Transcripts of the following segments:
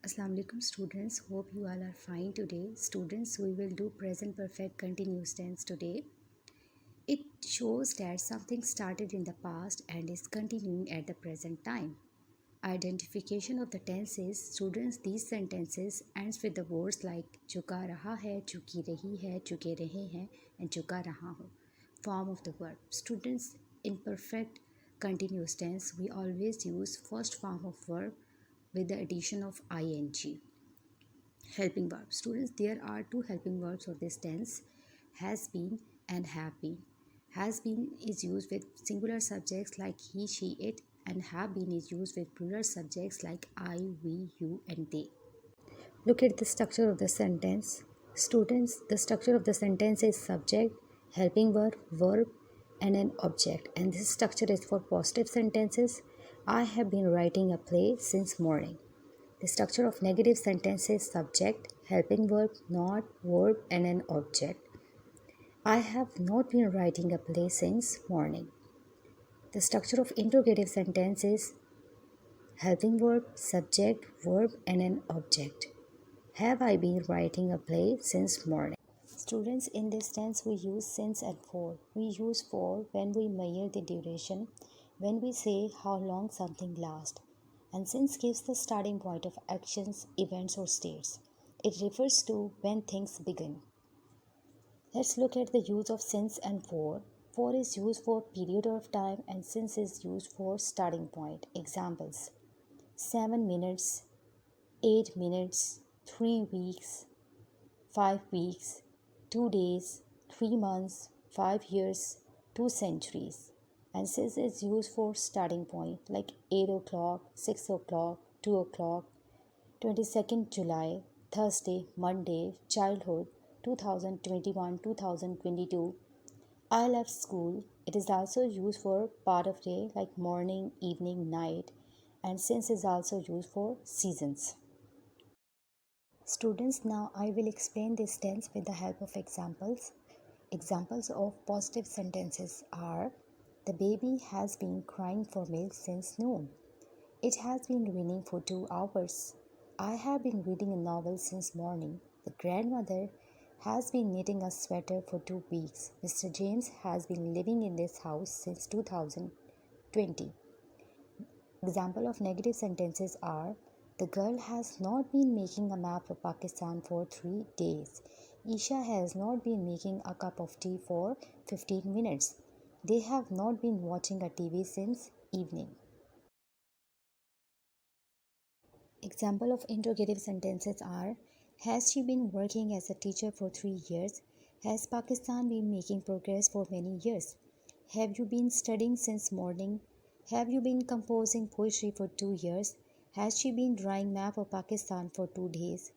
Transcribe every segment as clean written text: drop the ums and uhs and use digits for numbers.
Assalamu alaikum students, hope you all are fine today. Students, we will do present perfect continuous tense today. It shows that something started in the past and is continuing at the present time. Identification of the tenses. Students, these sentences ends with the words like चुका रहा है, चुकी रही है, चुके रहे हैं and चुका रहा हो. Form of the verb. Students, in perfect continuous tense, we always use first form of verb with the addition of ing. Helping verbs. Students, there are two helping verbs of this tense, has been and have been. Has been is used with singular subjects like he, she, it, and have been is used with plural subjects like I, we, you, and they. Look at the structure of the sentence. Students, the structure of the sentence is subject, helping verb, verb, and an object. And this structure is for positive sentences. I have been writing a play since morning. The structure of negative sentence is subject, helping verb, not, verb, and an object. I have not been writing a play since morning. The structure of interrogative sentence is helping verb, subject, verb, and an object. Have I been writing a play since morning? Students, in this tense we use since and for. We use for when we measure the duration, when we say how long something lasts. And since gives the starting point of actions, events, or states. It refers to when things begin. Let's look at the use of since and for. For is used for period of time and since is used for starting point. Examples: 7 minutes, 8 minutes, 3 weeks, 5 weeks, 2 days, 3 months, 5 years, 2 centuries. And since is used for starting point like 8 o'clock, 6 o'clock, 2 o'clock, 22nd July, Thursday, Monday, childhood, 2021, 2022. I left school. It is also used for part of day like morning, evening, night. And since is also used for seasons. Students, now I will explain this tense with the help of examples. Examples of positive sentences are: the baby has been crying for milk since noon. It has been raining for 2 hours. I have been reading a novel since morning. The grandmother has been knitting a sweater for 2 weeks. Mr. James has been living in this house since 2020. Example of negative sentences are: the girl has not been making a map of Pakistan for 3 days. Isha has not been making a cup of tea for 15 minutes. They have not been watching a TV since evening. Example of interrogative sentences are: has she been working as a teacher for 3 years? Has Pakistan been making progress for many years? Have you been studying since morning? Have you been composing poetry for 2 years? Has she been drawing map of Pakistan for 2 days?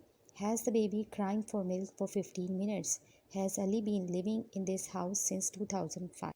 Has the baby crying for milk for 15 minutes? Has Ali been living in this house since 2005?